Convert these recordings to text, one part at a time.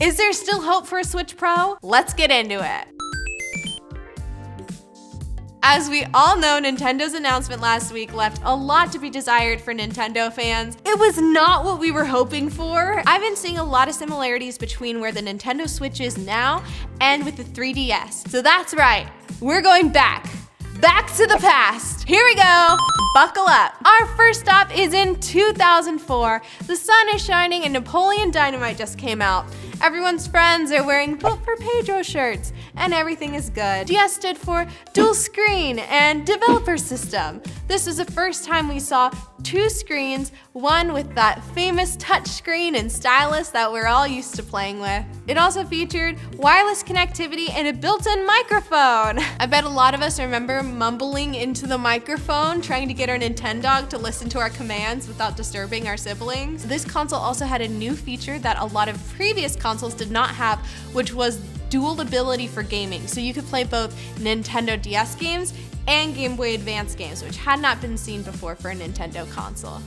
Is there still hope for a Switch Pro? Let's get into it. As we all know, Nintendo's announcement last week left a lot to be desired for Nintendo fans. It was not what we were hoping for. I've been seeing a lot of similarities between where the Nintendo Switch is now and with the 3DS. So that's right, we're going back to the past. Here we go, buckle up. Our first stop is in 2004. The sun is shining and Napoleon Dynamite just came out. Everyone's friends are wearing Vote for Pedro shirts, and everything is good. DS stood for dual screen and developer system. This was the first time we saw two screens, one with that famous touch screen and stylus that we're all used to playing with. It also featured wireless connectivity and a built-in microphone. I bet a lot of us remember mumbling into the microphone, trying to get our Nintendog to listen to our commands without disturbing our siblings. This console also had a new feature that a lot of previous consoles did not have, which was dual ability for gaming. So you could play both Nintendo DS games and Game Boy Advance games, which had not been seen before for a Nintendo console.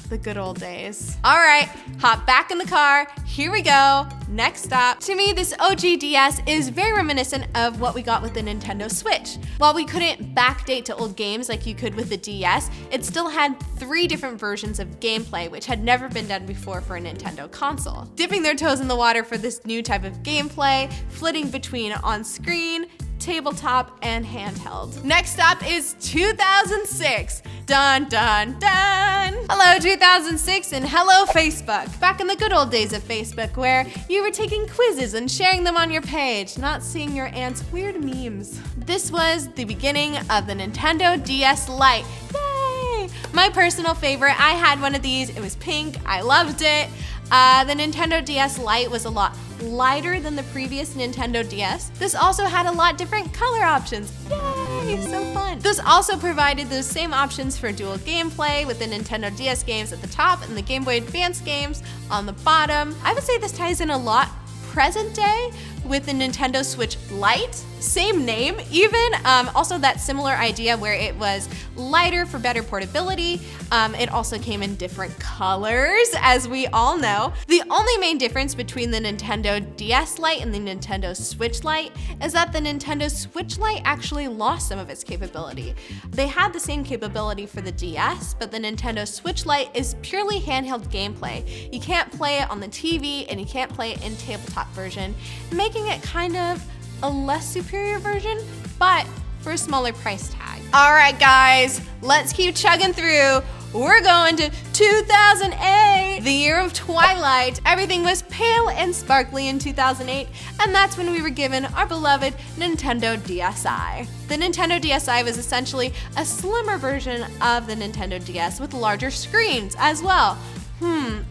The good old days. All right, hop back in the car. Here we go. Next stop. To me, this OG DS is very reminiscent of what we got with the Nintendo Switch. While we couldn't backdate to old games like you could with the DS, it still had 3 different versions of gameplay, which had never been done before for a Nintendo console. Dipping their toes in the water for this new type of gameplay, flitting between on-screen, tabletop, and handheld. Next up is 2006. Dun, dun, dun. Hello 2006 and hello Facebook. Back in the good old days of Facebook where you were taking quizzes and sharing them on your page, not seeing your aunt's weird memes. This was the beginning of the Nintendo DS Lite. Yay! My personal favorite, I had one of these, it was pink, I loved it. The Nintendo DS Lite was a lot lighter than the previous Nintendo DS. This also had a lot different color options. Yay, so fun. This also provided those same options for dual gameplay with the Nintendo DS games at the top and the Game Boy Advance games on the bottom. I would say this ties in a lot present day with the Nintendo Switch Lite, same name even, also that similar idea where it was lighter for better portability. It also came in different colors, as we all know. The only main difference between the Nintendo DS Lite and the Nintendo Switch Lite is that the Nintendo Switch Lite actually lost some of its capability. They had the same capability for the DS, but the Nintendo Switch Lite is purely handheld gameplay. You can't play it on the TV and you can't play it in tabletop version, making it kind of a less superior version, but for a smaller price tag. All right, guys, let's keep chugging through. We're going to 2008, the year of Twilight. Everything was pale and sparkly in 2008, and that's when we were given our beloved Nintendo DSi. The Nintendo DSi was essentially a slimmer version of the Nintendo DS with larger screens as well.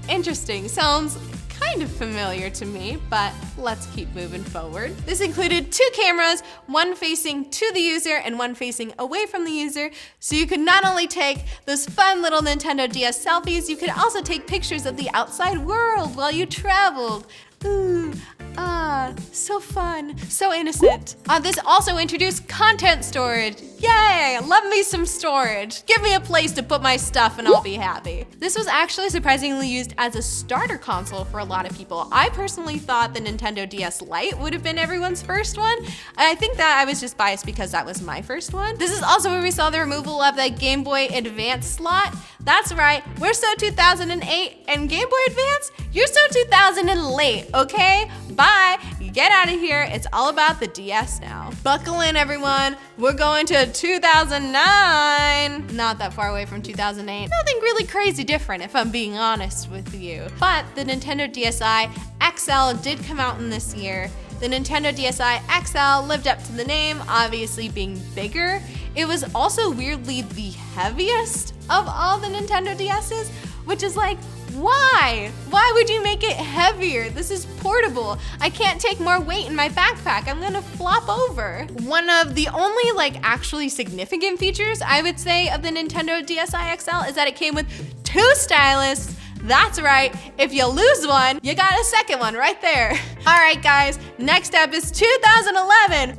Interesting. Sounds kind of familiar to me, but let's keep moving forward. This included 2 cameras, one facing to the user and one facing away from the user, so you could not only take those fun little Nintendo DS selfies, you could also take pictures of the outside world while you traveled. Ooh, so fun, so innocent. This also introduced content storage. Yay, love me some storage. Give me a place to put my stuff and I'll be happy. This was actually surprisingly used as a starter console for a lot of people. I personally thought the Nintendo DS Lite would have been everyone's first one. I think that I was just biased because that was my first one. This is also where we saw the removal of the Game Boy Advance slot. That's right, we're so 2008, and Game Boy Advance, you're so 2000 and late, okay? Bye, get out of here, it's all about the DS now. Buckle in, everyone, we're going to 2009. Not that far away from 2008. Nothing really crazy different, if I'm being honest with you. But the Nintendo DSi XL did come out in this year. The Nintendo DSi XL lived up to the name, obviously being bigger. It was also weirdly the heaviest of all the Nintendo DS's, which is like, why? Why would you make it heavier? This is portable. I can't take more weight in my backpack. I'm gonna flop over. One of the only actually significant features I would say of the Nintendo DSi XL is that it came with 2 styluses. That's right, if you lose one, you got a second one right there. All right, guys, next up is 2011.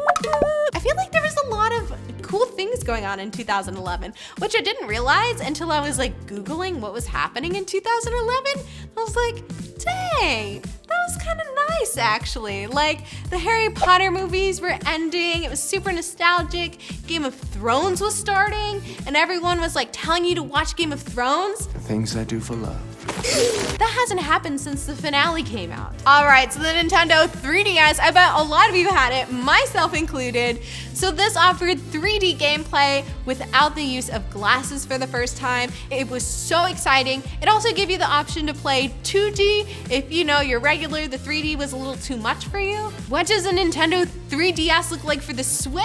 I feel like there was a lot of cool things going on in 2011, which I didn't realize until I was Googling what was happening in 2011. I was like, dang, that was kind of nice, actually. Like, the Harry Potter movies were ending, it was super nostalgic, Game of Thrones was starting, and everyone was like telling you to watch Game of Thrones. The things I do for love. That hasn't happened since the finale came out. All right, so the Nintendo 3DS, I bet a lot of you had it, myself included. So this offered 3D gameplay without the use of glasses for the first time. It was so exciting. It also gave you the option to play 2D if you know your regular, the 3D was a little too much for you. What does a Nintendo 3DS look like for the Switch?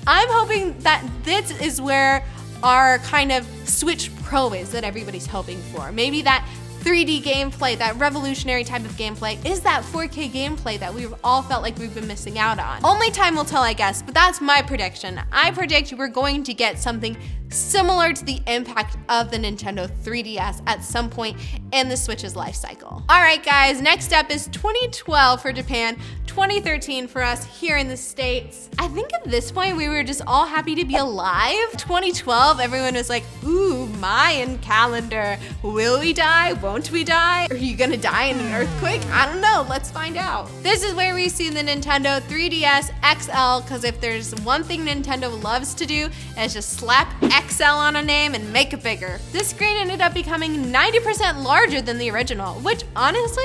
I'm hoping that this is where our kind of Switch Pro is that everybody's hoping for. Maybe that 3D gameplay, that revolutionary type of gameplay, is that 4K gameplay that we've all felt like we've been missing out on. Only time will tell, I guess, but that's my prediction. I predict we're going to get something similar to the impact of the Nintendo 3DS at some point in the Switch's life cycle. All right, guys, next up is 2012 for Japan, 2013 for us here in the States. I think at this point we were just all happy to be alive. 2012, everyone was like, ooh, Mayan calendar. Will we die? Won't we die? Are you gonna die in an earthquake? I don't know, let's find out. This is where we see the Nintendo 3DS XL, because if there's one thing Nintendo loves to do, it's just slap XL on a name and make it bigger. This screen ended up becoming 90% larger than the original, which honestly,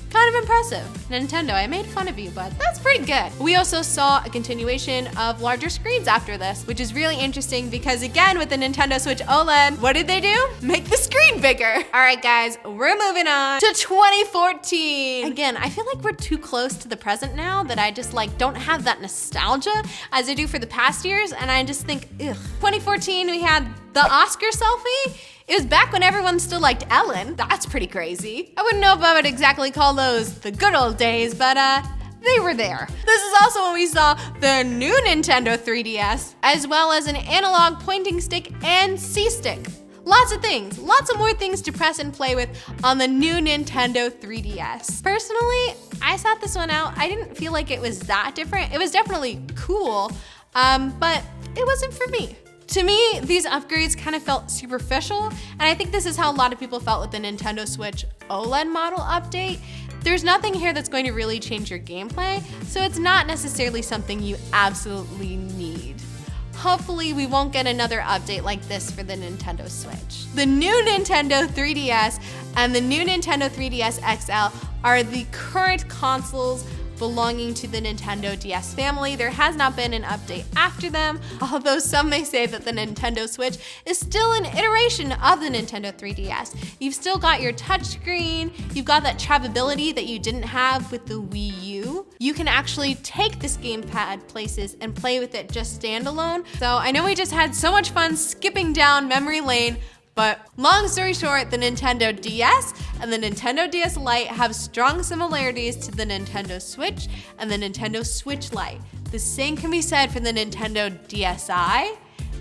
kind of impressive. Nintendo, I made fun of you, but that's pretty good. We also saw a continuation of larger screens after this, which is really interesting because again, with the Nintendo Switch OLED, what did they do? Make the screen bigger. All right, guys, we're moving on to 2014. Again, I feel like we're too close to the present now that I just like don't have that nostalgia as I do for the past years, and I just think, ugh. 2014, we had the Oscar selfie. It was back when everyone still liked Ellen. That's pretty crazy. I wouldn't know if I would exactly call those the good old days, but they were there. This is also when we saw the new Nintendo 3DS, as well as an analog pointing stick and C-stick. Lots of things, lots of more things to press and play with on the new Nintendo 3DS. Personally, I sat this one out. I didn't feel like it was that different. It was definitely cool, but it wasn't for me. To me, these upgrades kind of felt superficial, and I think this is how a lot of people felt with the Nintendo Switch OLED model update. There's nothing here that's going to really change your gameplay, so it's not necessarily something you absolutely need. Hopefully, we won't get another update like this for the Nintendo Switch. The new Nintendo 3DS and the new Nintendo 3DS XL are the current consoles belonging to the Nintendo DS family. There has not been an update after them, although some may say that the Nintendo Switch is still an iteration of the Nintendo 3DS. You've still got your touchscreen, you've got that trackability that you didn't have with the Wii U. You can actually take this gamepad places and play with it just standalone. So I know we just had so much fun skipping down memory lane, but long story short, the Nintendo DS and the Nintendo DS Lite have strong similarities to the Nintendo Switch and the Nintendo Switch Lite. The same can be said for the Nintendo DSi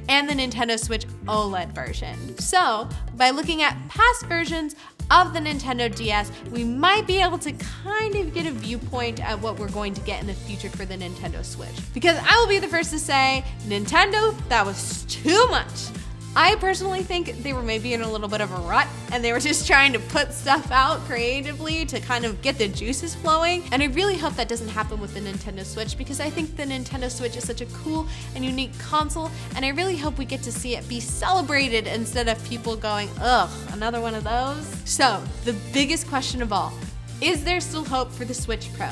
and the Nintendo Switch OLED version. So, by looking at past versions of the Nintendo DS, we might be able to kind of get a viewpoint at what we're going to get in the future for the Nintendo Switch. Because I will be the first to say, Nintendo, that was too much. I personally think they were maybe in a little bit of a rut and they were just trying to put stuff out creatively to kind of get the juices flowing. And I really hope that doesn't happen with the Nintendo Switch because I think the Nintendo Switch is such a cool and unique console, and I really hope we get to see it be celebrated instead of people going, ugh, another one of those. So, the biggest question of all, is there still hope for the Switch Pro?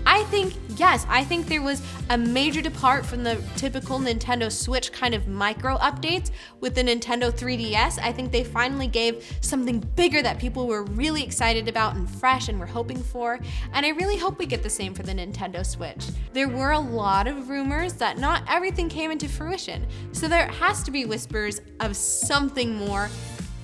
I think, yes, I think there was a major depart from the typical Nintendo Switch kind of micro updates with the Nintendo 3DS. I think they finally gave something bigger that people were really excited about and fresh and were hoping for, and I really hope we get the same for the Nintendo Switch. There were a lot of rumors that not everything came into fruition, so there has to be whispers of something more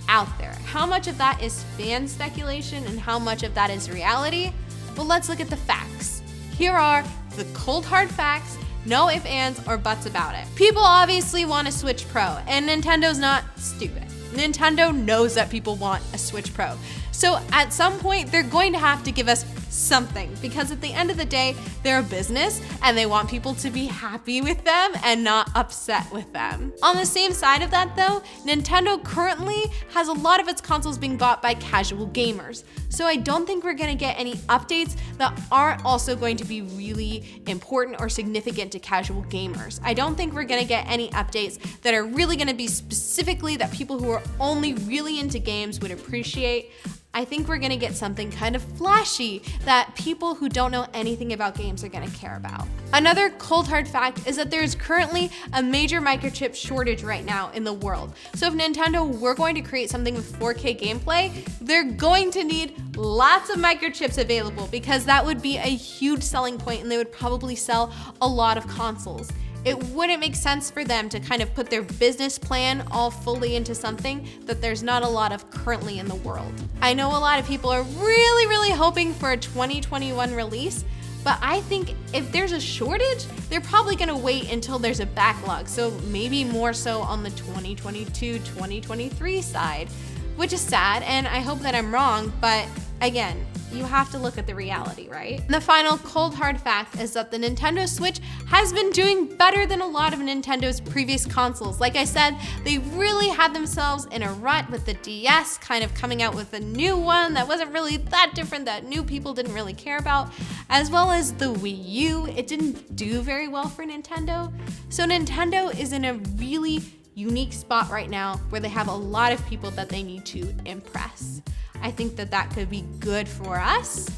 out there. How much of that is fan speculation and how much of that is reality? Well, let's look at the facts. Here are the cold hard facts, no ifs, ands, or buts about it. People obviously want a Switch Pro, and Nintendo's not stupid. Nintendo knows that people want a Switch Pro. So at some point, they're going to have to give us something, because at the end of the day, they're a business and they want people to be happy with them and not upset with them. On the same side of that though, Nintendo currently has a lot of its consoles being bought by casual gamers. So I don't think we're gonna get any updates that aren't also going to be really important or significant to casual gamers. I don't think we're gonna get any updates that are really gonna be specifically that people who are only really into games would appreciate. I think we're gonna get something kind of flashy that people who don't know anything about games are gonna care about. Another cold hard fact is that there's currently a major microchip shortage right now in the world. So if Nintendo were going to create something with 4K gameplay, they're going to need lots of microchips available because that would be a huge selling point and they would probably sell a lot of consoles. It wouldn't make sense for them to kind of put their business plan all fully into something that there's not a lot of currently in the world. I know a lot of people are really hoping for a 2021 release, but I think if there's a shortage, they're probably gonna wait until there's a backlog. So maybe more so on the 2022, 2023 side, which is sad, and I hope that I'm wrong, but again, you have to look at the reality, right? And the final cold hard fact is that the Nintendo Switch has been doing better than a lot of Nintendo's previous consoles. Like I said, they really had themselves in a rut with the DS kind of coming out with a new one that wasn't really that different, that new people didn't really care about, as well as the Wii U. It didn't do very well for Nintendo. So Nintendo is in a really unique spot right now where they have a lot of people that they need to impress. I think that that could be good for us,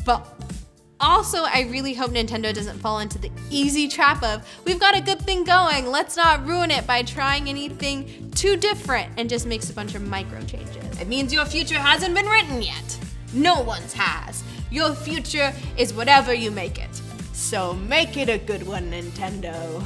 but also I really hope Nintendo doesn't fall into the easy trap of, we've got a good thing going, let's not ruin it by trying anything too different and just makes a bunch of micro changes. It means your future hasn't been written yet. No one's has. Your future is whatever you make it. So make it a good one, Nintendo.